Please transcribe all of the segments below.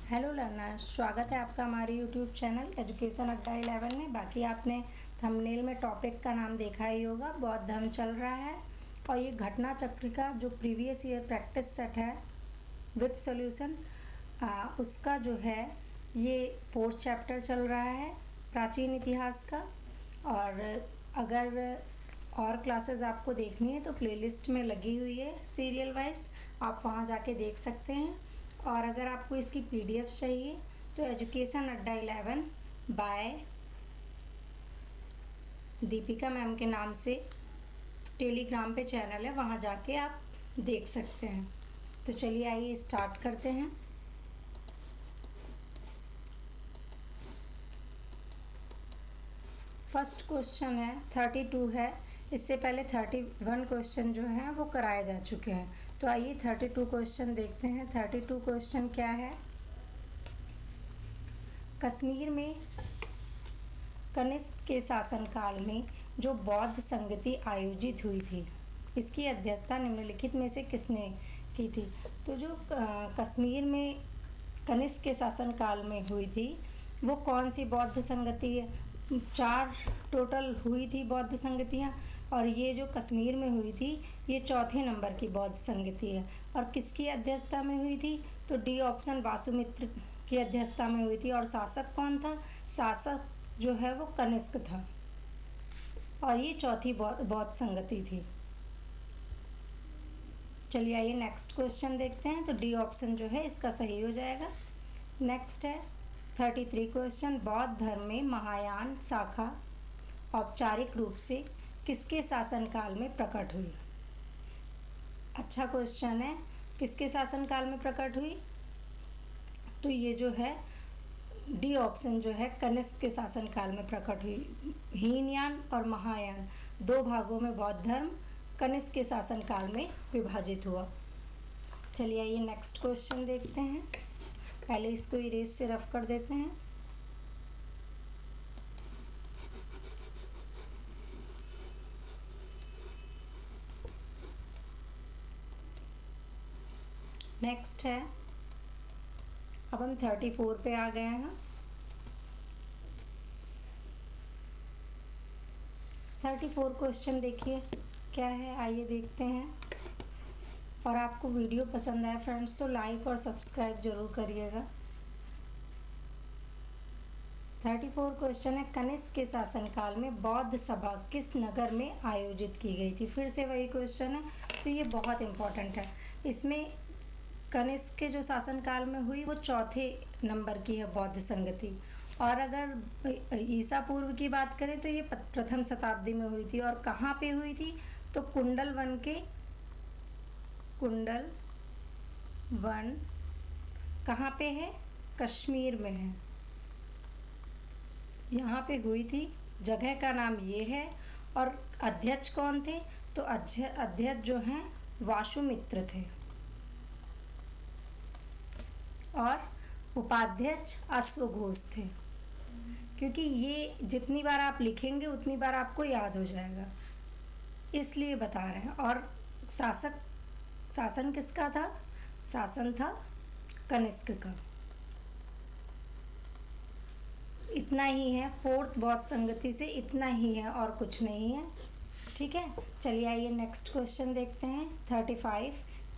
Hello learners, स्वागत है आपका हमारे यूट्यूब चैनल एजुकेशन अड्डा 11 में। बाकी आपने थंबनेल में टॉपिक का नाम देखा ही होगा, बौद्ध धर्म चल रहा है। और ये घटना चक्र का जो प्रीवियस ईयर प्रैक्टिस सेट है विद सॉल्यूशन, उसका जो है ये 4th चैप्टर चल रहा है प्राचीन इतिहास का। और अगर और क्लासेस आपको देखनी है तो प्लेलिस्ट में लगी हुई है सीरियल वाइज, आप वहाँ जाके देख सकते हैं। और अगर आपको इसकी पीडीएफ चाहिए तो एजुकेशन अड्डा 11 बाय दीपिका मैम के नाम से टेलीग्राम पे चैनल है, वहाँ जाके आप देख सकते हैं। तो चलिए आइए स्टार्ट करते हैं। फर्स्ट क्वेश्चन है 32 है, इससे पहले 31 क्वेश्चन जो हैं वो कराए जा चुके हैं। तो आइए 32 क्वेश्चन देखते हैं। 32 क्वेश्चन क्या है? कश्मीर में कनिष्क के शासनकाल में जो बौद्ध संगति आयोजित हुई थी, इसकी अध्यक्षता निम्नलिखित में से किसने की थी? तो जो कश्मीर में कनिष्क के शासनकाल में हुई थी वो कौन सी बौद्ध संगति है? 4 टोटल हुई थी बौद्ध संगतियाँ, और ये जो कश्मीर में हुई थी ये 4थे नंबर की बौद्ध संगति है। और किसकी अध्यक्षता में हुई थी? तो डी ऑप्शन, वासुमित्र की अध्यक्षता में हुई थी। और शासक कौन था? शासक जो है वो कनिष्क था, और ये 4थी बौद्ध संगति थी। चलिए आइए नेक्स्ट क्वेश्चन देखते हैं। तो डी ऑप्शन जो है इसका सही हो जाएगा। नेक्स्ट है 33 क्वेश्चन, बौद्ध धर्म में महायान शाखा औपचारिक रूप से किसके शासनकाल में प्रकट हुई? अच्छा क्वेश्चन है, किसके शासनकाल में प्रकट हुई? तो ये जो है डी ऑप्शन जो है कनिष्क के शासनकाल में प्रकट हुई। हीनयान और महायान 2 भागों में बौद्ध धर्म कनिष्क के शासनकाल में विभाजित हुआ। चलिए आइए नेक्स्ट क्वेश्चन देखते हैं। पहले इसको इरेज से रफ कर देते हैं। नेक्स्ट है, अब हम 34 पे आ गए हैं। 34 क्वेश्चन देखिए क्या है, आइए देखते हैं। और आपको वीडियो पसंद आए फ्रेंड्स तो लाइक और सब्सक्राइब जरूर करिएगा। 34 क्वेश्चन है, कनिष्क के शासनकाल में बौद्ध सभा किस नगर में आयोजित की गई थी? फिर से वही क्वेश्चन है, तो ये बहुत इंपॉर्टेंट है। इसमें कनिष्क के जो शासनकाल में हुई वो 4थे नंबर की है बौद्ध संगति। और अगर ईसा पूर्व की बात करें तो ये प्रथम शताब्दी में हुई थी। और कहाँ पे हुई थी? तो कुंडल वन कहाँ पे है? कश्मीर में है, यहाँ पे हुई थी। जगह का नाम ये है। और अध्यक्ष कौन थे? तो अध्यक्ष जो हैं वासुमित्र थे, और उपाध्यक्ष अश्वघोष थे। क्योंकि ये जितनी बार आप लिखेंगे उतनी बार आपको याद हो जाएगा, इसलिए बता रहे हैं। और शासन किसका था? शासन था कनिष्क का। इतना ही है, 4th बौद्ध संगति से इतना ही है और कुछ नहीं है। ठीक है, चलिए आइए नेक्स्ट क्वेश्चन देखते हैं। 35,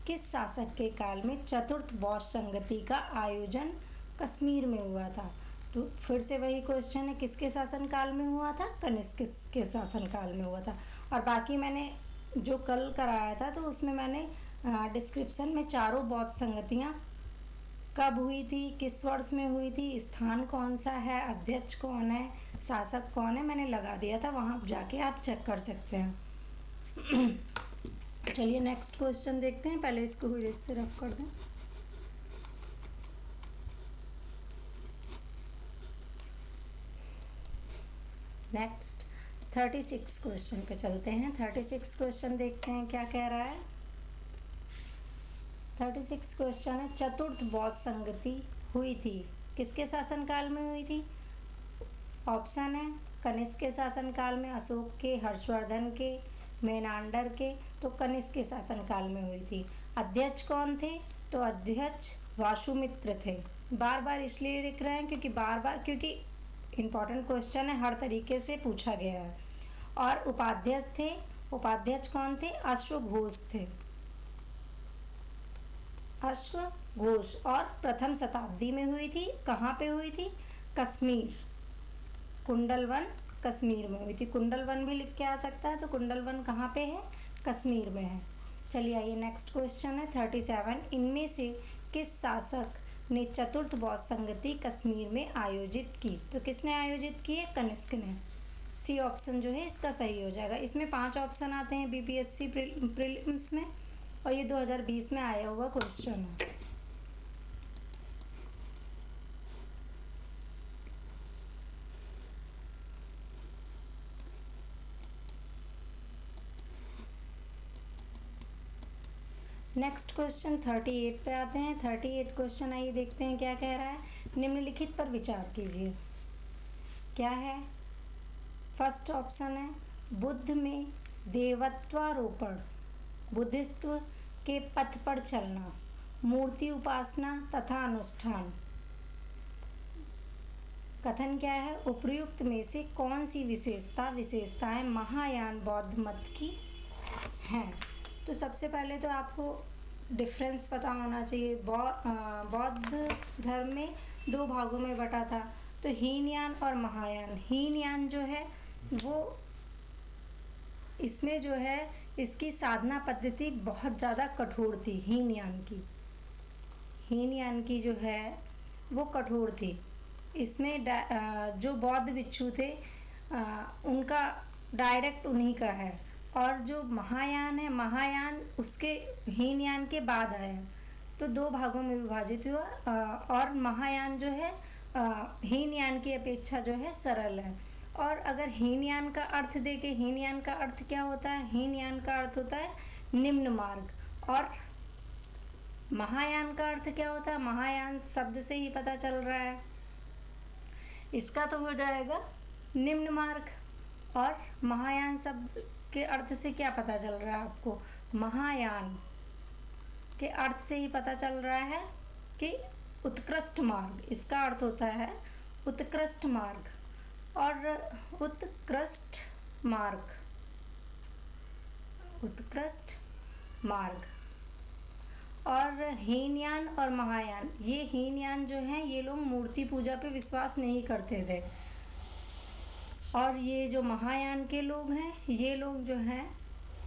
किस शासक के काल में 4th बौद्ध संगति का आयोजन कश्मीर में हुआ था? तो फिर से वही क्वेश्चन है, किसके शासनकाल में हुआ था? कनिष्क के शासनकाल में हुआ था। और बाकी मैंने जो कल कराया था तो उसमें मैंने डिस्क्रिप्शन में चारों बौद्ध संगतियाँ कब हुई थी, किस वर्ष में हुई थी, स्थान कौन सा है, अध्यक्ष कौन है, शासक कौन है, मैंने लगा दिया था, वहां जाके आप चेक कर सकते हैं। चलिए नेक्स्ट क्वेश्चन देखते हैं। पहले इसको इरेज से रफ कर दें। नेक्स्ट 36 क्वेश्चन पे चलते हैं। 36 क्वेश्चन देखते हैं क्या कह रहा है। 36 क्वेश्चन है, 4th बौद्ध संगति हुई थी किसके शासनकाल में हुई थी? ऑप्शन है कनिष्क के शासनकाल में, अशोक के, हर्षवर्धन के, मेनांडर के। तो कनिष्क के शासनकाल में हुई थी। अध्यक्ष कौन थे? तो अध्यक्ष वासुमित्र थे। बार बार इसलिए लिख रहे हैं क्योंकि इम्पोर्टेंट क्वेश्चन है, हर तरीके से पूछा गया है। और उपाध्यक्ष कौन थे? अश्वघोष थे, अश्वघोष। और प्रथम शताब्दी में हुई थी। कहाँ पे हुई थी? कश्मीर, कुंडलवन कश्मीर में हुई थी। कुंडलवन भी लिख के आ सकता है, तो कुंडलवन कहाँ पे है? कश्मीर में है। चलिए आइए नेक्स्ट क्वेश्चन है 37। इनमें से किस शासक ने चतुर्थ बौद्ध संगति कश्मीर में आयोजित की? तो किसने आयोजित की है? कनिष्क ने। सी ऑप्शन जो है इसका सही हो जाएगा। इसमें 5 ऑप्शन आते हैं बीपीएससी प्रीलिम्स में, और ये 2020 में आया हुआ क्वेश्चन है। नेक्स्ट क्वेश्चन 38 पे आते हैं। 38 क्वेश्चन आइए देखते हैं क्या कह रहा है। निम्नलिखित पर विचार कीजिए। क्या है? फर्स्ट ऑप्शन है बुद्ध में देवत्वारोपण, बुद्धिस्त्व के पथ पर चलना, मूर्ति उपासना तथा अनुष्ठान। कथन क्या है? उपर्युक्त में से कौन सी विशेषताएं महायान बौद्ध मत की हैं? तो सबसे पहले तो आपको डिफरेंस पता होना चाहिए। बौद्ध धर्म में 2 भागों में बटा था, तो हीनयान और महायान। हीनयान जो है वो इसमें जो है इसकी साधना पद्धति बहुत ज़्यादा कठोर थी। हीनयान की जो है वो कठोर थी। इसमें जो बौद्ध भिक्षु थे उनका डायरेक्ट उन्हीं का है। और जो महायान है, महायान उसके हीनयान के बाद आया, तो 2 भागों में विभाजित हुआ। और महायान जो है हीनयान की अपेक्षा जो है सरल है। और अगर हीनयान का अर्थ देखें, हीनयान का अर्थ क्या होता है? हीनयान का अर्थ होता है निम्न मार्ग। और महायान का अर्थ क्या होता है? महायान शब्द से ही पता चल रहा है, इसका तो हो जाएगा निम्न मार्ग। और महायान शब्द के अर्थ से क्या पता चल रहा है आपको? महायान के अर्थ से ही पता चल रहा है कि उत्कृष्ट मार्ग, इसका अर्थ होता है उत्कृष्ट मार्ग। और उत्कृष्ट मार्ग। और हीनयान और महायान, ये हीनयान जो है ये लोग मूर्ति पूजा पे विश्वास नहीं करते थे। और ये जो महायान के लोग हैं, ये लोग जो है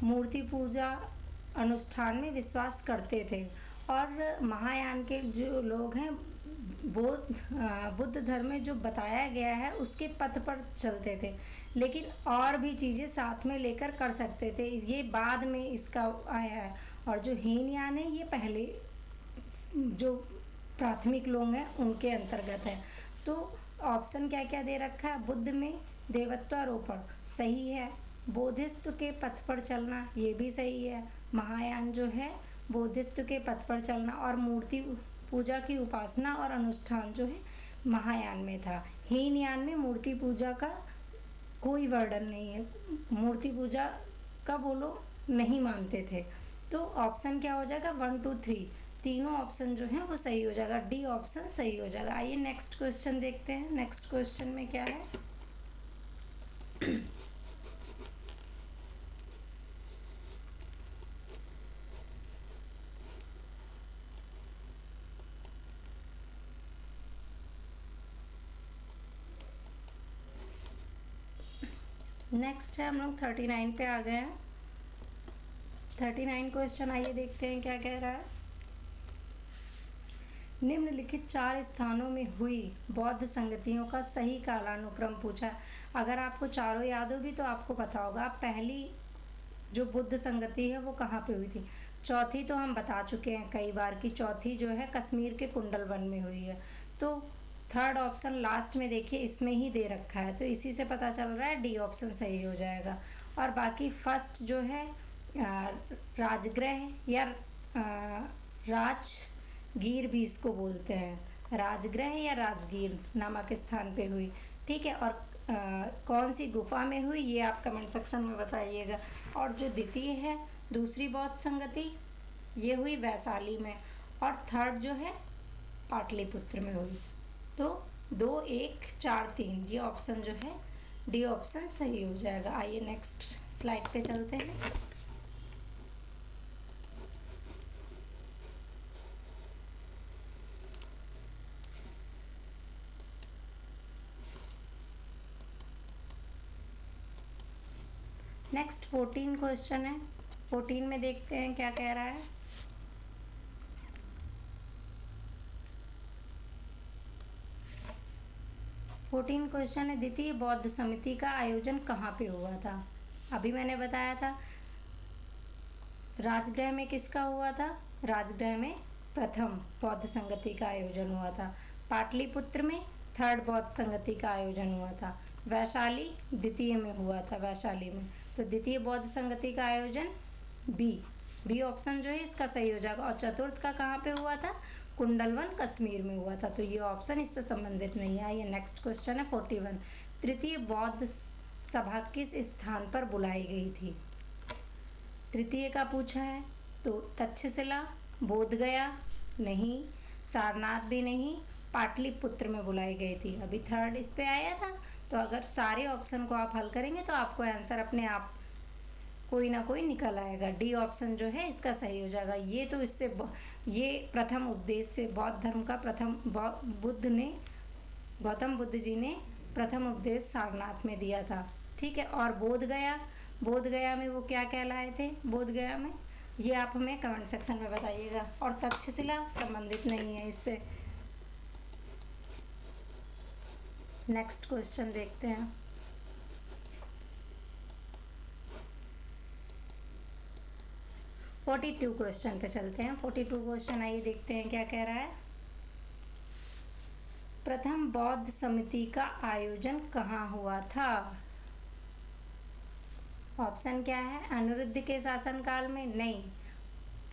मूर्ति पूजा अनुष्ठान में विश्वास करते थे। और महायान के जो लोग हैं बुद्ध धर्म में जो बताया गया है उसके पथ पर चलते थे, लेकिन और भी चीज़ें साथ में लेकर कर सकते थे। ये बाद में इसका आया है। और जो हीनयान है ये पहले जो प्राथमिक लोग हैं उनके अंतर्गत है। तो ऑप्शन क्या क्या दे रखा है? बुद्ध में देवत्वारोपण सही है, बोधिस्त्व के पथ पर चलना ये भी सही है, महायान जो है बोधिस्त्व के पथ पर चलना, और मूर्ति पूजा की उपासना और अनुष्ठान जो है महायान में था। हीनयान में मूर्ति पूजा का कोई वर्णन नहीं है, मूर्ति पूजा का वो लोग नहीं मानते थे। तो ऑप्शन क्या हो जाएगा? 1 2 3 तीनों ऑप्शन जो है वो सही हो जाएगा। डी ऑप्शन सही हो जाएगा। आइए नेक्स्ट क्वेश्चन देखते हैं। नेक्स्ट क्वेश्चन में क्या है? नेक्स्ट है, हम लोग 39 पे आ गए हैं। 39 क्वेश्चन आइए देखते हैं क्या कह रहा है। निम्नलिखित 4 स्थानों में हुई बौद्ध संगतियों का सही कालानुक्रम पूछा। अगर आपको चारों याद होगी तो आपको पता होगा पहली जो बुद्ध संगति है वो कहाँ पे हुई थी। चौथी तो हम बता चुके हैं कई बार कि चौथी जो है कश्मीर के कुंडलवन में हुई है। तो थर्ड ऑप्शन लास्ट में देखिए इसमें ही दे रखा है, तो इसी से पता चल रहा है डी ऑप्शन सही हो जाएगा। और बाकी फर्स्ट जो है राजगृह या राजगीर भी इसको बोलते हैं, राजगृह या राजगीर नामक स्थान पे हुई। ठीक है। और कौन सी गुफा में हुई ये आप कमेंट सेक्शन में बताइएगा। और जो द्वितीय है दूसरी बौद्ध संगति ये हुई वैशाली में। और थर्ड जो है पाटलिपुत्र में हुई। तो 2, 1, 4, 3 ये ऑप्शन जो है डी ऑप्शन सही हो जाएगा। आइए नेक्स्ट स्लाइड पे चलते हैं। नेक्स्ट 14 क्वेश्चन है। 14 में देखते हैं क्या कह रहा है। क्वेश्चन है, द्वितीय बौद्ध समिति का आयोजन कहाँ पे हुआ था? अभी मैंने बताया था राजगृह में किसका हुआ था? राजगृह में प्रथम बौद्ध संगति का आयोजन हुआ था। पाटलिपुत्र में थर्ड बौद्ध संगति का आयोजन हुआ था। वैशाली द्वितीय में हुआ था, वैशाली में। तो द्वितीय बौद्ध संगति का आयोजन बी ऑप्शन जो है इसका सही हो जाएगा। और चतुर्थ का कहाँ पे हुआ था? कुंडलवन कश्मीर में हुआ था। तो ये ऑप्शन इससे संबंधित नहीं है। ये नेक्स्ट क्वेश्चन है 41। तृतीय बौद्ध सभा किस स्थान पर बुलाई गई थी? तृतीय का पूछा है तो तक्षशिला, बोधगया नहीं, सारनाथ भी नहीं, पाटलिपुत्र में बुलाई गई थी। अभी थर्ड इस पे आया था। तो अगर सारे ऑप्शन को आप हल करेंगे तो आपको आंसर अपने आप कोई ना कोई निकल आएगा। डी ऑप्शन जो है इसका सही हो जाएगा। ये तो इससे ये प्रथम उपदेश से बौद्ध धर्म का प्रथम गौतम बुद्ध जी ने प्रथम उपदेश सारनाथ में दिया था। ठीक है। और बोधगया में वो क्या कहलाए थे? बोधगया में ये आप हमें कमेंट सेक्शन में बताइएगा। और तक्षशिला संबंधित नहीं है इससे। नेक्स्ट क्वेश्चन देखते हैं। फोर्टी 42 क्वेश्चन पे चलते हैं। 42 क्वेश्चन आइए देखते हैं क्या कह रहा है। प्रथम बौद्ध समिति का आयोजन कहाँ हुआ था? ऑप्शन क्या है? अनिरुद्ध के शासनकाल में? नहीं।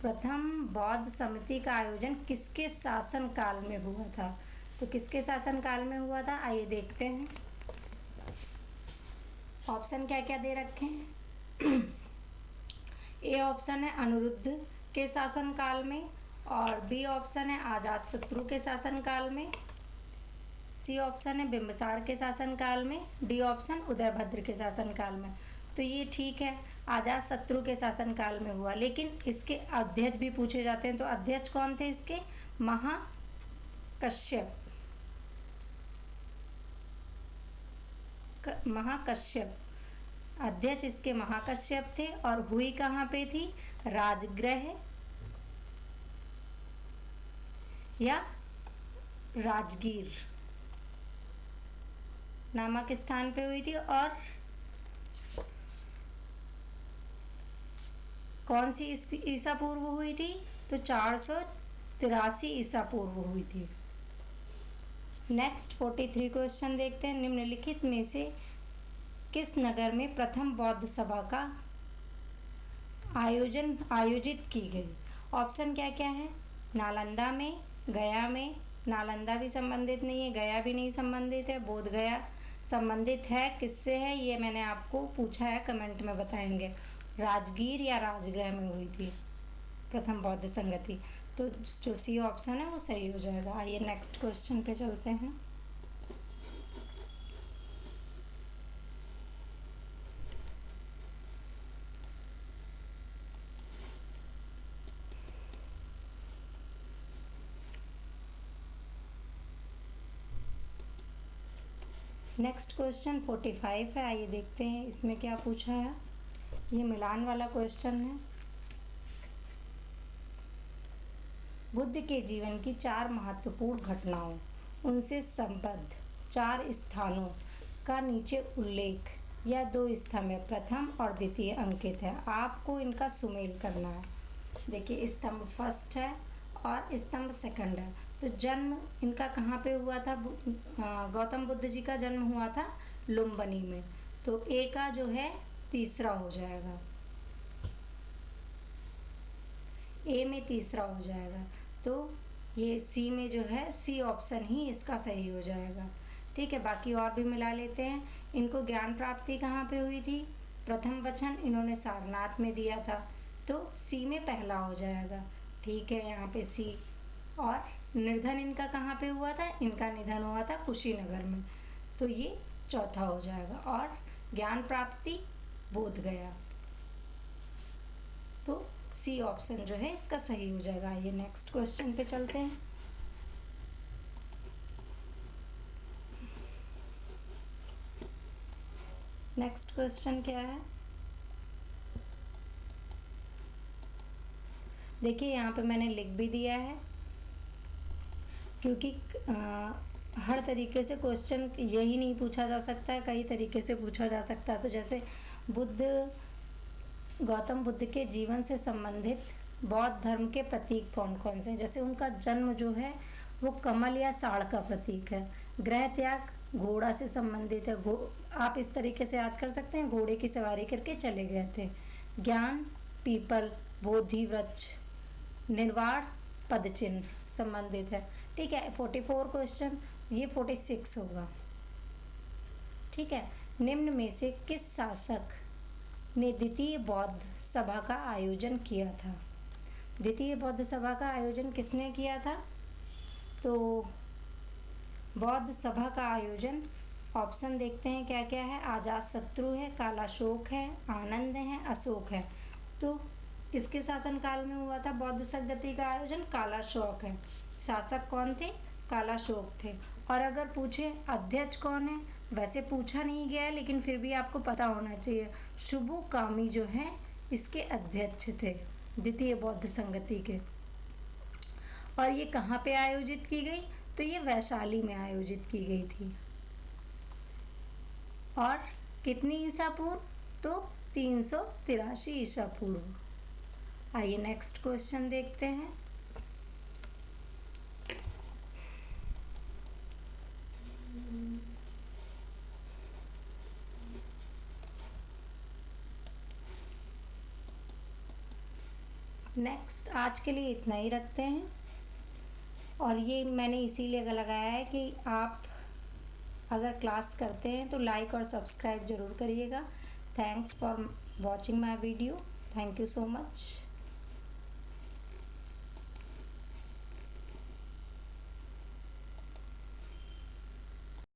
प्रथम बौद्ध समिति का आयोजन किसके शासनकाल में हुआ था? तो किसके शासनकाल में हुआ था आइए देखते हैं। ऑप्शन क्या क्या दे रखे हैं? ए ऑप्शन है अनिरुद्ध के शासनकाल में, और बी ऑप्शन है अजातशत्रु के शासनकाल में, सी ऑप्शन है बिंबिसार के शासनकाल में, डी ऑप्शन उदयभद्र के शासनकाल में। तो ये ठीक है, अजातशत्रु के शासनकाल में हुआ। लेकिन इसके अध्यक्ष भी पूछे जाते हैं। तो अध्यक्ष कौन थे इसके? महाकश्यप अध्यक्ष इसके महाकश्यप थे। और हुई कहाँ पे थी? राजगृह या राजगीर नामक स्थान पे हुई थी। और कौन सी ईसा पूर्व हुई थी? तो 483 ईसा पूर्व हुई थी। नेक्स्ट 43 क्वेश्चन देखते हैं। निम्नलिखित में से किस नगर में प्रथम बौद्ध सभा का आयोजित की गई? ऑप्शन क्या क्या है? नालंदा में, गया में। नालंदा भी संबंधित नहीं है, गया भी नहीं संबंधित है, बोधगया संबंधित है। किससे है ये मैंने आपको पूछा है, कमेंट में बताएंगे। राजगीर या राजगृह में हुई थी प्रथम बौद्ध संगति। तो जो सी ऑप्शन है वो सही हो जाएगा। आइए नेक्स्ट क्वेश्चन पे चलते हैं। नेक्स्ट क्वेश्चन 45 है। आइए देखते हैं इसमें क्या पूछा है। ये मिलान वाला क्वेश्चन है। बुद्ध के जीवन की 4 महत्वपूर्ण घटनाओं उनसे संबद्ध 4 स्थानों का नीचे उल्लेख या 2 स्तंभ प्रथम और द्वितीय अंकित है। आपको इनका सुमेल करना है। देखिए स्तंभ फर्स्ट है और स्तंभ सेकंड है। तो जन्म इनका कहाँ पे हुआ था? गौतम बुद्ध जी का जन्म हुआ था लुम्बिनी में। तो ए का जो है तीसरा हो जाएगा, ए में तीसरा हो जाएगा। तो ये सी में जो है सी ऑप्शन ही इसका सही हो जाएगा। ठीक है, बाकी और भी मिला लेते हैं। इनको ज्ञान प्राप्ति कहाँ पे हुई थी? प्रथम वचन इन्होंने सारनाथ में दिया था। तो सी में पहला हो जाएगा। ठीक है, यहाँ पे सी। और निर्धन इनका कहाँ पे हुआ था? इनका निधन हुआ था कुशीनगर में, तो ये चौथा हो जाएगा। और ज्ञान प्राप्ति बोध गया, तो सी ऑप्शन जो है इसका सही हो जाएगा। आइए नेक्स्ट क्वेश्चन पे चलते हैं। नेक्स्ट क्वेश्चन क्या है? देखिए यहाँ पे मैंने लिख भी दिया है, क्योंकि हर तरीके से क्वेश्चन यही नहीं पूछा जा सकता है, कई तरीके से पूछा जा सकता है। तो जैसे गौतम बुद्ध के जीवन से संबंधित बौद्ध धर्म के प्रतीक कौन कौन से हैं? जैसे उनका जन्म जो है वो कमल या साड़ का प्रतीक है। गृह त्याग घोड़ा से संबंधित है, आप इस तरीके से याद कर सकते हैं, घोड़े की सवारी करके चले गए थे। ज्ञान पीपल बोधि वृक्ष, निर्वाण पद चिन्ह संबंधित है। ठीक है, 44 क्वेश्चन, ये 46 होगा। ठीक है, निम्न में से किस शासक ने द्वितीय बौद्ध सभा का आयोजन किया था? द्वितीय बौद्ध सभा का आयोजन किसने किया था? तो बौद्ध सभा का आयोजन, ऑप्शन देखते हैं क्या क्या है। अजातशत्रु है, कालाशोक है, आनंद है, अशोक है। तो किसके शासनकाल में हुआ था बौद्ध संगति का आयोजन? कालाशोक है। शासक कौन थे? कालाशोक थे। और अगर पूछे अध्यक्ष कौन है, वैसे पूछा नहीं गया है लेकिन फिर भी आपको पता होना चाहिए, शुभुकामी जो है इसके अध्यक्ष थे द्वितीय बौद्ध संगति के। और ये कहाँ पे आयोजित की गई? तो ये वैशाली में आयोजित की गई थी। और कितनी ईसा पूर्व? तो 383 ईसा पूर्व। आइए नेक्स्ट क्वेश्चन देखते हैं। नेक्स्ट आज के लिए इतना ही रखते हैं, और ये मैंने इसीलिए लगाया है कि आप अगर क्लास करते हैं तो लाइक और सब्सक्राइब जरूर करिएगा। Thanks for watching my video. Thank you so much.